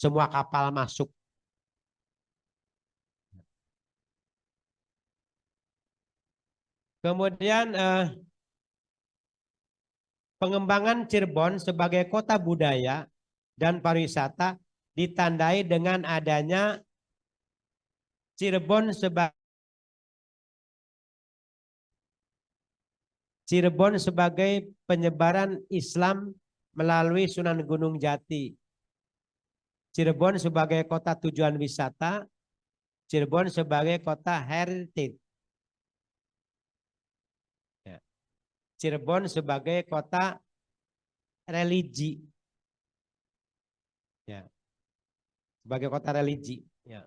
semua kapal masuk. Kemudian pengembangan Cirebon sebagai kota budaya dan pariwisata ditandai dengan adanya Cirebon sebagai penyebaran Islam melalui Sunan Gunung Jati. Cirebon sebagai kota tujuan wisata, Cirebon sebagai kota heritage. Ya. Cirebon sebagai kota religi. Ya. Sebagai kota religi. Ya.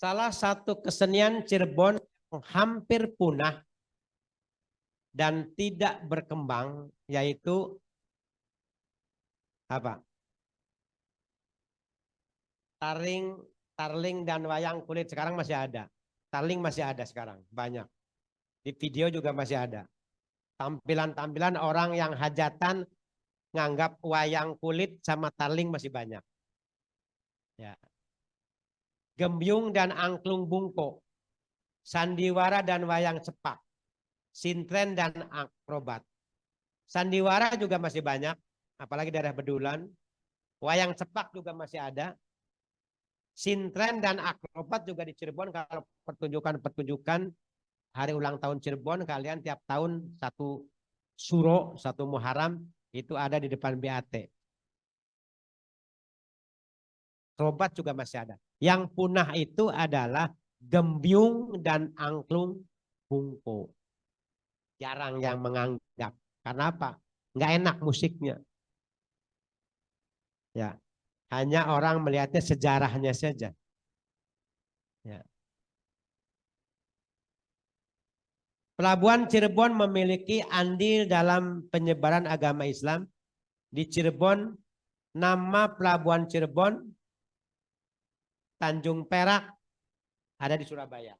Salah satu kesenian Cirebon yang hampir punah dan tidak berkembang yaitu apa? Tarling dan wayang kulit sekarang masih ada. Tarling masih ada sekarang, banyak. Di video juga masih ada. Tampilan-tampilan orang yang hajatan nganggap wayang kulit sama tarling masih banyak. Ya. Gembyung dan angklung bungko, sandiwara dan wayang cepak, sintren dan akrobat. Sandiwara juga masih banyak, apalagi daerah Bedulan. Wayang cepak juga masih ada. Sintren dan akrobat juga di Cirebon. Kalau pertunjukan-pertunjukan hari ulang tahun Cirebon, kalian tiap tahun satu Suro, satu Muharram itu ada di depan BAT. Akrobat juga masih ada. Yang punah itu adalah gembyung dan angklung bungko. Jarang yang menganggap. Karena apa? Nggak enak musiknya. Ya, hanya orang melihatnya sejarahnya saja. Ya. Pelabuhan Cirebon memiliki andil dalam penyebaran agama Islam. Di Cirebon, nama Pelabuhan Cirebon, Tanjung Perak, ada di Surabaya.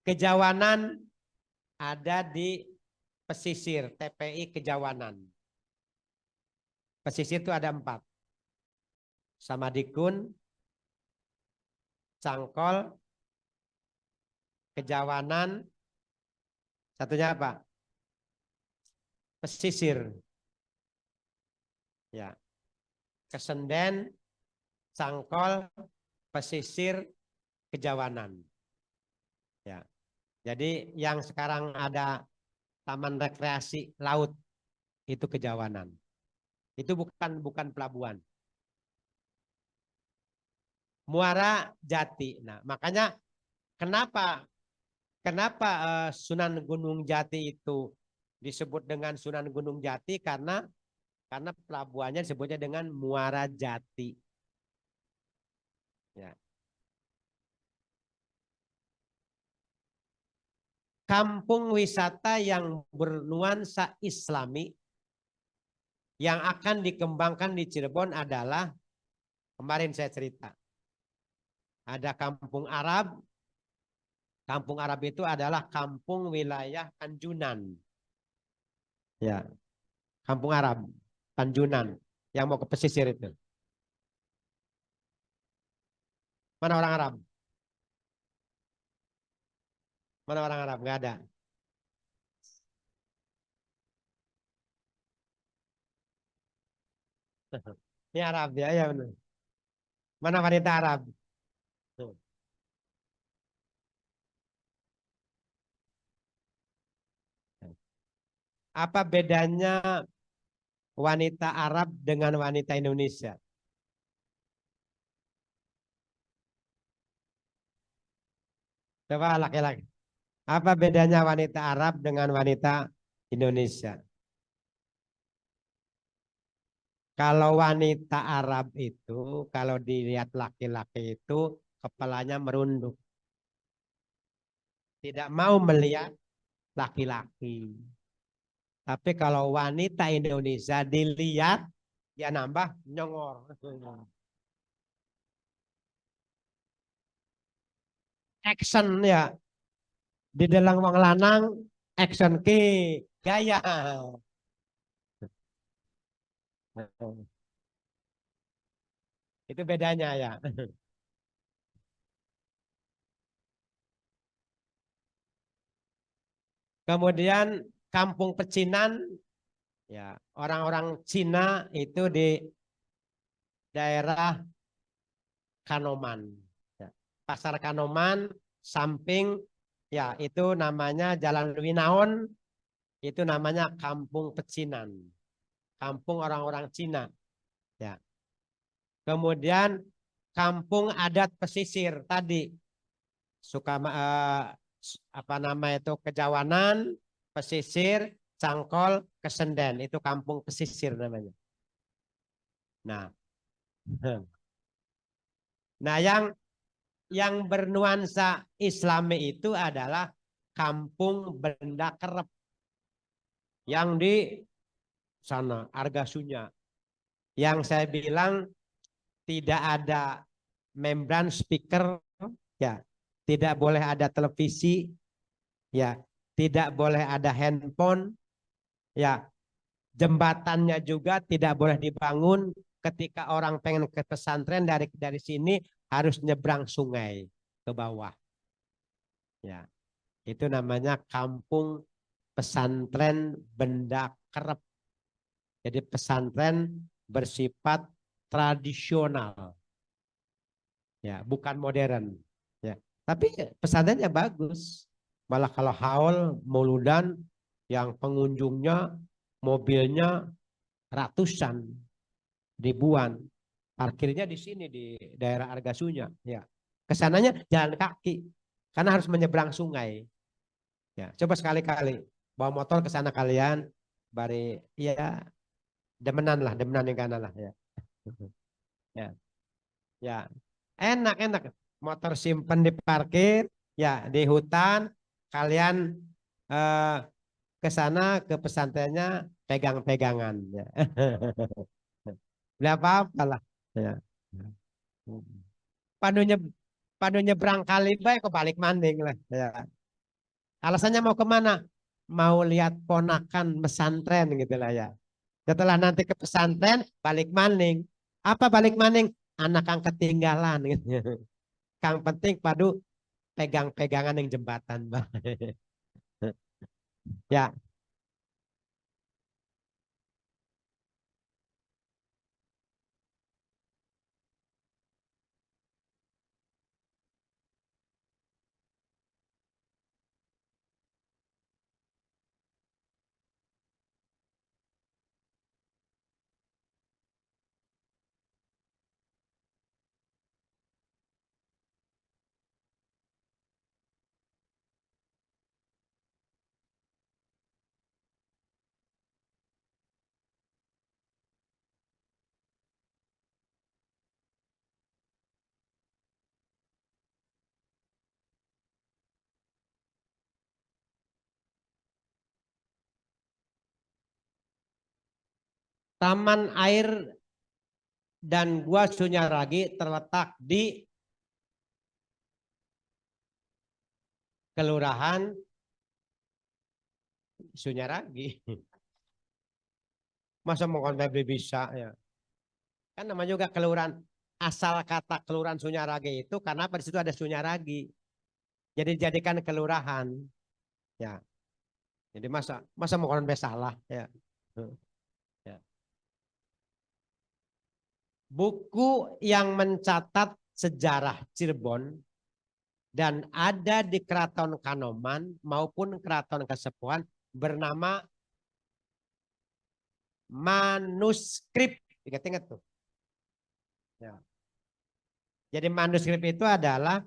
Kejawanan ada di pesisir, TPI Kejawanan. Pesisir itu ada 4. Samadikun, Cangkol, Kejawanan, satunya apa? Pesisir. Ya. Kesenden, Cangkol, pesisir, Kejawanan. Ya. Jadi yang sekarang ada taman rekreasi laut itu Kejawanan. Itu bukan pelabuhan. Muara Jati. Nah, makanya kenapa Sunan Gunung Jati itu disebut dengan Sunan Gunung Jati karena pelabuhannya disebutnya dengan Muara Jati. Ya. Kampung wisata yang bernuansa Islami yang akan dikembangkan di Cirebon adalah kemarin saya cerita. Ada Kampung Arab. Kampung Arab itu adalah kampung wilayah Tanjunan. Ya, Kampung Arab, Tanjunan yang mau ke pesisir itu. Mana orang Arab? Mana orang Arab? Nggak ada. Ini Arab ya, ya benar. Mana wanita Arab? Tuh. Apa bedanya wanita Arab dengan wanita Indonesia? Coba laki-laki. Apa bedanya wanita Arab dengan wanita Indonesia? Kalau wanita Arab itu, kalau dilihat laki-laki itu, kepalanya merunduk. Tidak mau melihat laki-laki. Tapi kalau wanita Indonesia dilihat, ya nambah nyongor. Action ya. Di dalam wong lanang, action ke gaya. Itu bedanya ya. Kemudian kampung pecinan, ya orang-orang Cina itu di daerah Kanoman. Ya. Pasar Kanoman, samping ya itu namanya Jalan Winaon, itu namanya kampung pecinan. Kampung orang-orang Cina. Ya. Kemudian kampung adat pesisir tadi suka apa nama itu Kejawanan, pesisir, Cangkol, Kesenden itu kampung pesisir namanya. Nah, nah yang bernuansa Islami itu adalah kampung Benda Kerep yang di sana Argasunya. Yang saya bilang tidak ada membran speaker, ya, tidak boleh ada televisi, ya, tidak boleh ada handphone, ya, jembatannya juga tidak boleh dibangun. Ketika orang pengen ke pesantren dari sini harus nyebrang sungai ke bawah. Ya, itu namanya kampung pesantren Benda Kerep. Jadi pesantren bersifat tradisional, ya, bukan modern. Ya, tapi pesantrennya bagus. Malah kalau haul mauludan yang pengunjungnya mobilnya ratusan, ribuan. Parkirnya di sini di daerah Argasunya. Ya, kesananya jalan kaki karena harus menyeberang sungai. Ya, coba sekali-kali bawa motor ke sana kalian, bari ya demenan lah, demenan yang kanan lah ya. Ya, ya. Enak-enak. Motor simpen di parkir, ya di hutan, kalian eh, ke sana ke pesantrennya pegang-pegangan. Ya. Tidak apa-apa lah. Ya. Padu, padu nyebrang kali baik kok balik manding lah. Ya. Alasannya mau kemana? Mau lihat ponakan pesantren gitu lah ya. Setelah nanti ke pesantren balik maning. Apa balik maning? Anak yang ketinggalan gitu. Kang penting padu pegang-pegangan yang jembatan, Bang. Ya, Taman Air dan Gua Sunyaragi terletak di Kelurahan Sunyaragi. Masa mau kontak bisa ya? Kan namanya juga kelurahan. Asal kata Kelurahan Sunyaragi itu karena di situ ada Sunyaragi. Jadi dijadikan kelurahan. Ya. Jadi masa masa mau kontak salah ya. Ya. Buku yang mencatat sejarah Cirebon dan ada di Keraton Kanoman maupun Keraton Kasepuhan bernama manuskrip. Ingat-ingat tuh. Ya. Jadi manuskrip itu adalah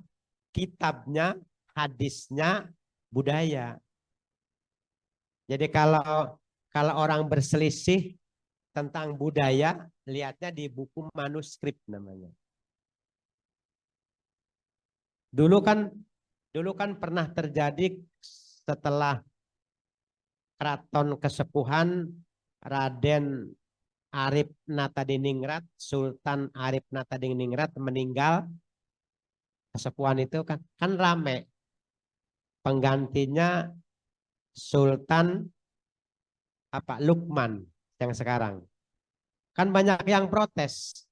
kitabnya, hadisnya, budaya. Jadi kalau orang berselisih tentang budaya, lihatnya di buku manuskrip namanya. Dulu kan dulu kan pernah terjadi setelah Keraton Kesepuhan Raden Arif Natadiningrat, Sultan Arif Natadiningrat meninggal. Kesepuhan itu kan rame. Penggantinya Sultan Lukman yang sekarang. Kan banyak yang protes.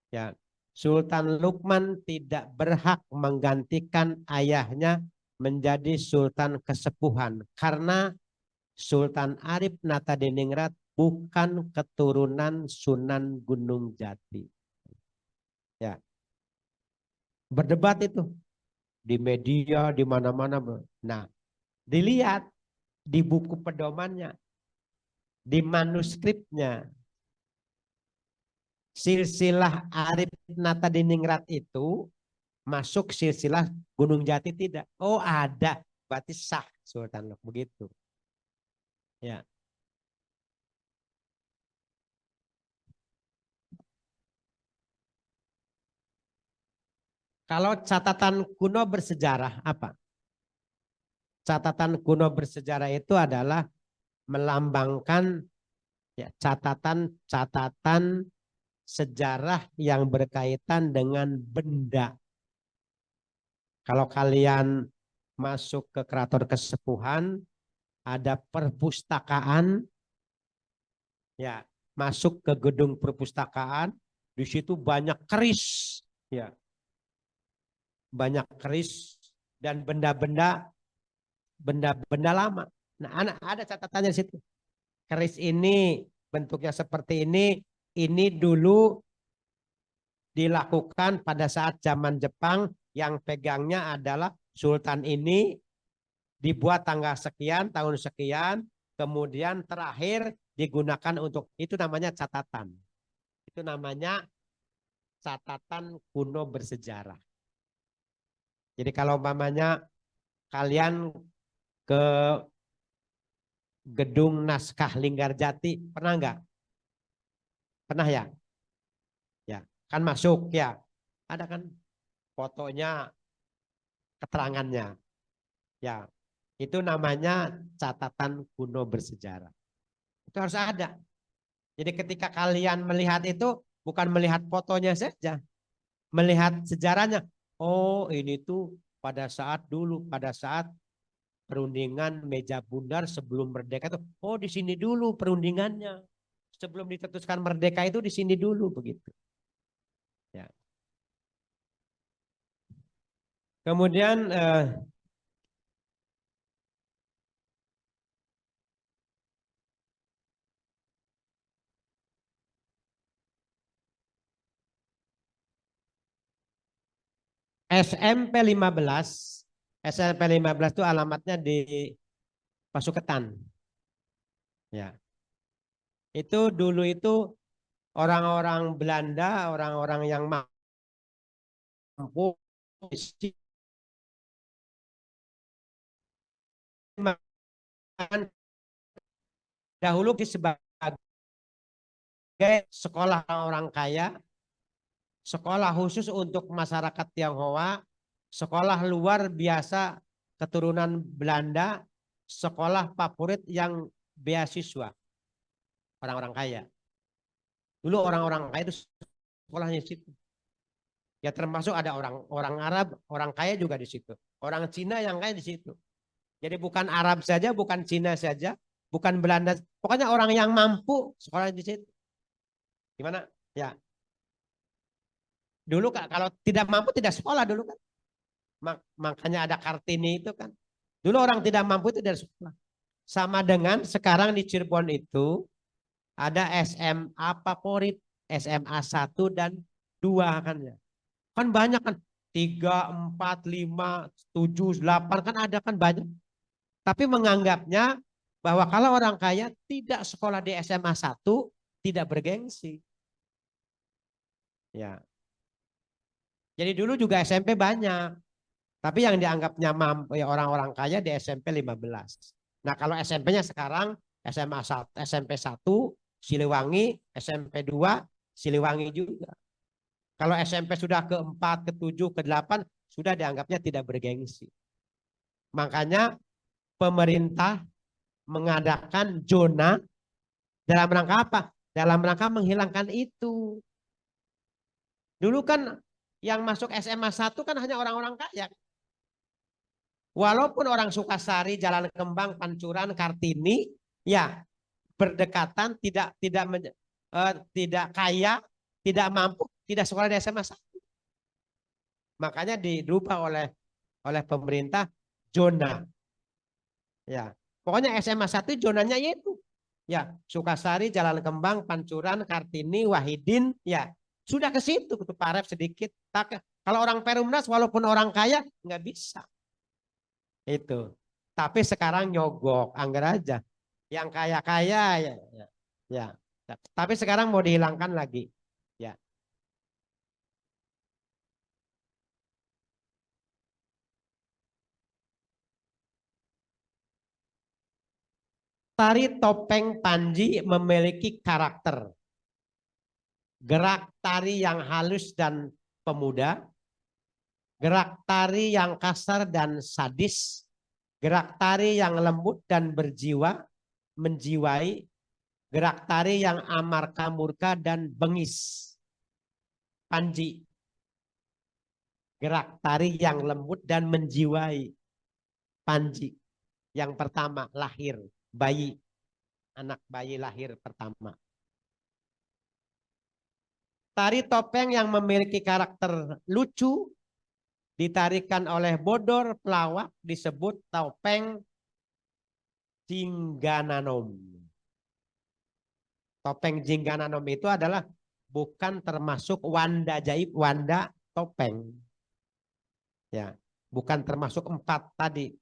Ya, Sultan Lukman tidak berhak menggantikan ayahnya menjadi Sultan Kesepuhan karena Sultan Arif Natadiningrat bukan keturunan Sunan Gunung Jati. Ya, berdebat itu di media, di mana-mana. Nah, dilihat di buku pedomannya, di manuskripnya, silsilah Arif Natadiningrat itu masuk silsilah Gunung Jati tidak? Oh ada, berarti sah Sultan Lok begitu. Ya. Kalau catatan kuno bersejarah apa? Catatan kuno bersejarah itu adalah melambangkan ya, catatan sejarah yang berkaitan dengan benda. Kalau kalian masuk ke Keraton Kesepuhan, ada perpustakaan, ya masuk ke gedung perpustakaan, di situ banyak keris, ya banyak keris dan benda-benda lama. Nah, ada catatannya di situ. Keris ini bentuknya seperti ini dulu dilakukan pada saat zaman Jepang yang pegangnya adalah Sultan ini dibuat tanggal sekian, tahun sekian, kemudian terakhir digunakan untuk itu namanya catatan. Itu namanya catatan kuno bersejarah. Jadi kalau umpamanya kalian ke gedung Naskah Linggarjati, pernah nggak? Pernah ya? Ya, kan masuk ya. Ada kan fotonya, keterangannya. Ya, itu namanya catatan kuno bersejarah. Itu harus ada. Jadi ketika kalian melihat itu bukan melihat fotonya saja, melihat sejarahnya. Oh, ini tuh pada saat dulu, pada saat perundingan meja bundar sebelum merdeka itu. Oh, di sini dulu perundingannya. Sebelum ditetuskan merdeka itu di sini dulu begitu. Ya. Kemudian SMP 15, SMP 15 itu alamatnya di Pasuketan. Ya. Itu dulu itu orang-orang Belanda, orang-orang yang mampu dahulu sebagai sekolah orang kaya, sekolah khusus untuk masyarakat Tionghoa, sekolah luar biasa keturunan Belanda, sekolah favorit yang beasiswa orang-orang kaya. Dulu orang-orang kaya itu sekolahnya di situ. Ya termasuk ada orang Arab, orang kaya juga di situ. Orang Cina yang kaya di situ. Jadi bukan Arab saja, bukan Cina saja, bukan Belanda. Pokoknya orang yang mampu sekolah di situ. Gimana? Ya. Dulu kalau tidak mampu tidak sekolah dulu kan. Makanya ada Kartini itu kan. Dulu orang tidak mampu itu dari sekolah. Sama dengan sekarang di Cirebon itu ada SMA favorit, SMA 1 dan 2 kan ya. Kan banyak kan 3, 4, 5, 7, 8 kan ada kan banyak. Tapi menganggapnya bahwa kalau orang kaya tidak sekolah di SMA 1 tidak bergengsi. Ya. Jadi dulu juga SMP banyak. Tapi yang dianggapnya mampu ya orang-orang kaya di SMP 15. Nah, kalau SMP-nya sekarang SMA 1, SMP 1 Siliwangi, SMP 2 Siliwangi juga. Kalau SMP sudah ke-4, ke-7, ke-8 sudah dianggapnya tidak bergengsi. Makanya pemerintah mengadakan zona dalam rangka apa? Dalam rangka menghilangkan itu. Dulu kan yang masuk SMA 1 kan hanya orang-orang kaya. Walaupun orang Sukasari, Jalan Kembang, Pancuran, Kartini, ya berdekatan, tidak kaya, tidak mampu, tidak sekolah di SMA 1. Makanya dirubah oleh pemerintah zona. Ya, pokoknya SMA 1 zonanya itu. Ya, Sukasari, Jalan Kembang, Pancuran, Kartini, Wahidin, ya sudah ke situ ke Parep sedikit. Kalau orang Perumnas walaupun orang kaya nggak bisa. Itu. Tapi sekarang nyogok, anggar aja. Yang kaya-kaya ya, ya, ya. Tapi sekarang mau dihilangkan lagi. Ya. Tari topeng Panji memiliki karakter gerak tari yang halus dan pemuda, gerak tari yang kasar dan sadis, gerak tari yang lembut dan berjiwa, menjiwai, gerak tari yang amarga murka dan bengis. Panji. Gerak tari yang lembut dan menjiwai. Panji. Yang pertama lahir, bayi. Anak bayi lahir pertama. Tari topeng yang memiliki karakter lucu ditarikan oleh bodor pelawak disebut topeng Jinggananom. Topeng Jinggananom itu adalah bukan termasuk wanda jaib, wanda topeng. Ya, bukan termasuk 4 tadi.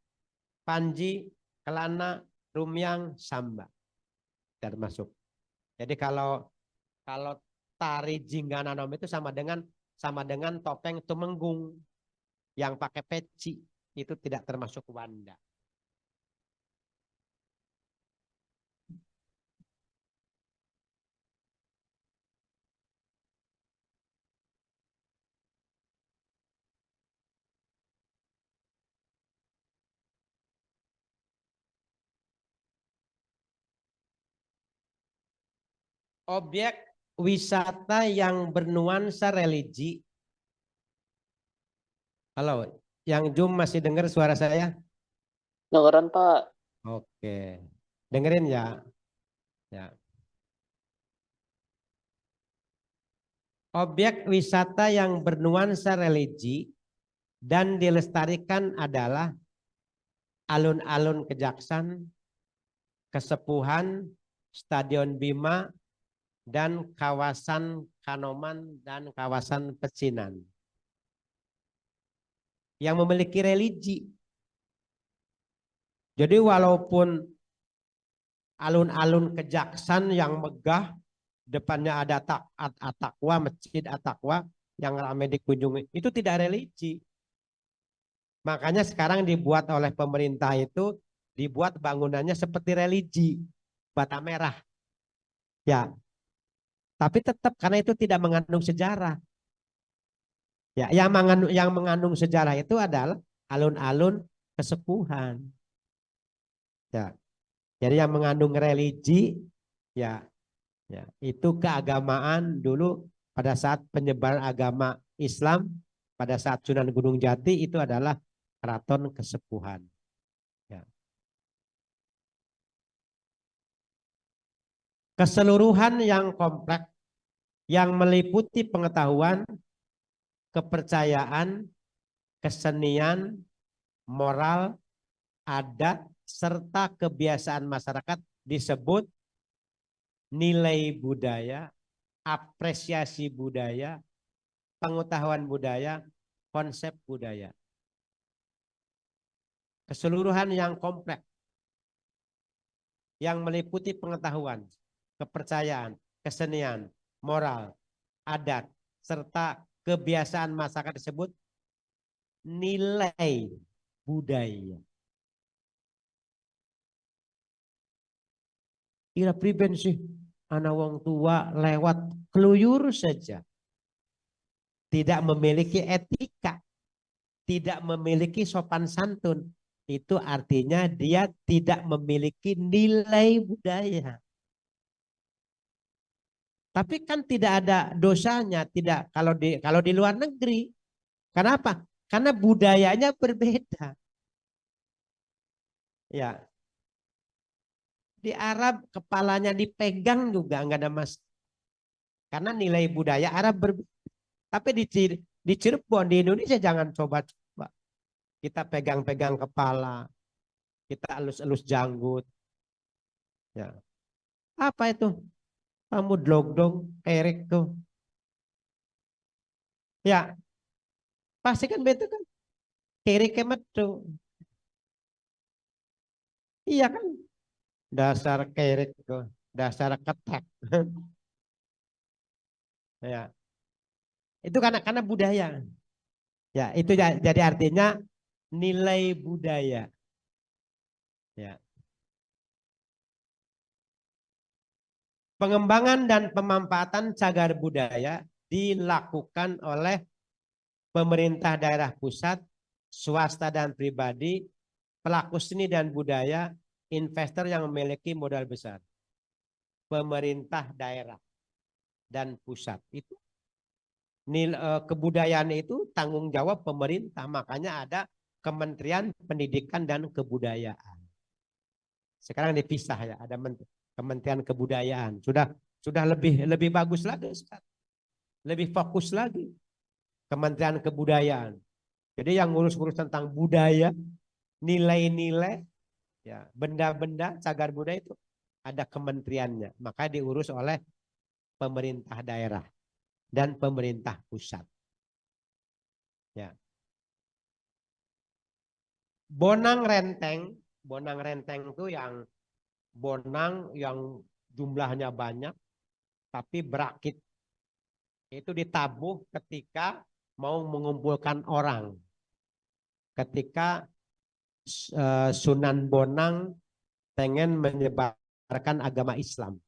Panji, Kelana, Rumyang, Samba. Termasuk. Jadi kalau tari Jinggananom itu sama dengan topeng Tumenggung yang pakai peci, itu tidak termasuk wanda. Objek wisata yang bernuansa religi. Halo, yang Zoom masih dengar suara saya? Dengeran Pak. Oke, dengerin ya. Ya. Objek wisata yang bernuansa religi dan dilestarikan adalah alun-alun Kejaksan, Kesepuhan, Stadion Bima, dan kawasan Kanoman dan kawasan Pecinan. Yang memiliki religi. Jadi walaupun alun-alun Kejaksan yang megah, depannya ada At-Taqwa, Masjid At-Taqwa yang ramai dikunjungi, itu tidak religi. Makanya sekarang dibuat oleh pemerintah itu, dibuat bangunannya seperti religi, bata merah. Ya, tapi tetap karena itu tidak mengandung sejarah. Ya, yang mengandung sejarah itu adalah alun-alun kesepuhan. Ya, jadi yang mengandung religi, ya, ya itu keagamaan dulu pada saat penyebaran agama Islam, pada saat Sunan Gunung Jati itu adalah keraton kesepuhan. Ya. Keseluruhan yang kompleks yang meliputi pengetahuan, kepercayaan, kesenian, moral, adat, serta kebiasaan masyarakat disebut nilai budaya, apresiasi budaya, pengetahuan budaya, konsep budaya. Keseluruhan yang kompleks yang meliputi pengetahuan, kepercayaan, kesenian, moral, adat, serta kebiasaan masyarakat disebut nilai budaya. Ira priben sih anak wong tua lewat keluyur saja. Tidak memiliki etika, tidak memiliki sopan santun. itu artinya dia tidak memiliki nilai budaya. Tapi kan tidak ada dosanya, tidak kalau di luar negeri. Kenapa? Karena budayanya berbeda. Ya, di Arab kepalanya dipegang juga nggak ada mas. Karena nilai budaya Arab berbeda. Tapi di Cirebon di Indonesia jangan coba-coba. Kita pegang-pegang kepala, kita elus-elus janggut. Ya, apa itu? Kamu dlogdong, Erik tuh. Ya, pasti kan betul kan? Erik kemet tuh. Iya kan? Dasar Erik tuh, dasar ketek. Ya, itu karena budaya. Ya, itu jadi artinya nilai budaya. Ya. Pengembangan dan pemanfaatan cagar budaya dilakukan oleh pemerintah daerah pusat, swasta dan pribadi, pelaku seni dan budaya, investor yang memiliki modal besar. Pemerintah daerah dan pusat itu kebudayaan itu tanggung jawab pemerintah, makanya ada Kementerian Pendidikan dan Kebudayaan. Sekarang dipisah ya, ada Kementerian Kebudayaan. Sudah lebih bagus lagi sekarang. Lebih fokus lagi Kementerian Kebudayaan. Jadi yang ngurus-ngurus tentang budaya, nilai-nilai, ya, benda-benda cagar budaya itu ada kementeriannya. Maka diurus oleh pemerintah daerah dan pemerintah pusat. Ya. Bonang renteng itu yang bonang yang jumlahnya banyak tapi berakit. Itu ditabuh ketika mau mengumpulkan orang. Ketika Sunan Bonang pengen menyebarkan agama Islam.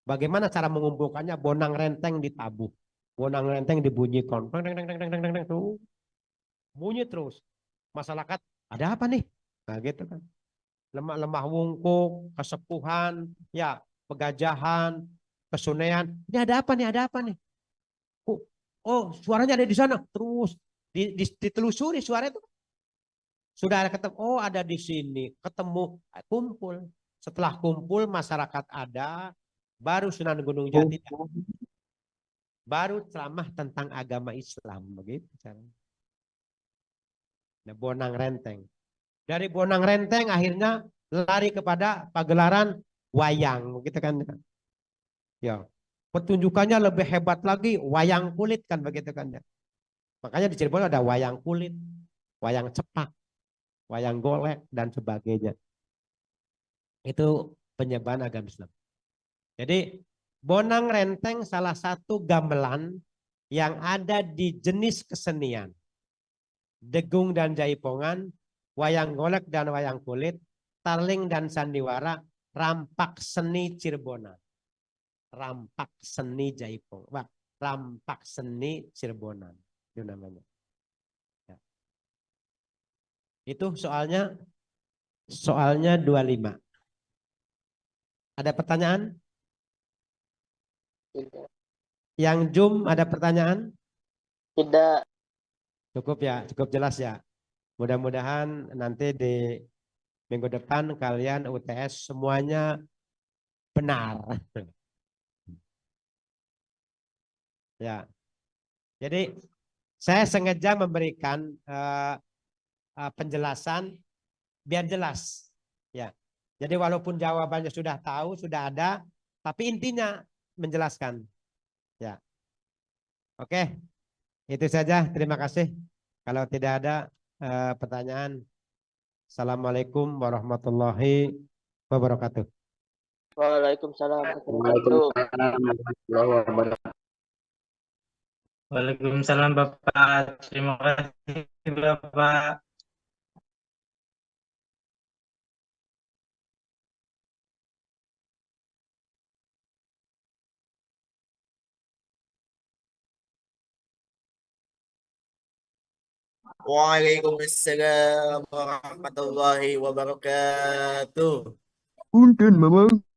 Bagaimana cara mengumpulkannya? Bonang renteng ditabuh. Bonang renteng dibunyikan. Bunyi terus. Masyarakat, ada apa nih? Nah gitu kan. Lemah wungkuk, kesepuhan, ya, pegajahan, kesunean. Ini ada apa nih? Ada apa nih? Oh, oh, suaranya ada di sana. Terus ditelusuri suara itu. Sudah ada ketemu, oh ada di sini. Ketemu, kumpul. Setelah kumpul masyarakat ada, baru Sunan Gunung Jati, baru ceramah tentang agama Islam. Begitu caranya. Nah, Bonang Renteng. Dari Bonang Renteng akhirnya lari kepada pagelaran wayang, gitu kan? Ya, pertunjukannya lebih hebat lagi, wayang kulit kan begitu kan ya. Makanya di Cirebon ada wayang kulit, wayang cepak, wayang golek dan sebagainya. Itu penyebaran agama Islam. Jadi Bonang Renteng salah satu gamelan yang ada di jenis kesenian. Degung dan jaipongan, wayang golek dan wayang kulit, tarling dan sandiwara, rampak seni Cirebonan. Rampak seni jaipong. Wah, rampak seni Cirebonan. Itu namanya. Ya. Itu soalnya 25. Ada pertanyaan? Tidak. Yang Zoom ada pertanyaan? Tidak. Cukup ya, cukup jelas ya. Mudah-mudahan nanti di minggu depan kalian UTS semuanya benar. Ya, jadi saya sengaja memberikan penjelasan biar jelas. Ya, jadi walaupun jawabannya sudah tahu, sudah ada, tapi intinya menjelaskan. Ya, oke, itu saja. Terima kasih. Kalau tidak ada pertanyaan, Assalamualaikum warahmatullahi wabarakatuh. Waalaikumsalam warahmatullahi wabarakatuh. Waalaikumsalam warahmatullahi wabarakatuh. Waalaikumsalam Bapak. Terima kasih Bapak. Waalaikumsalam warahmatullahi wabarakatuh. Punten, Mamang.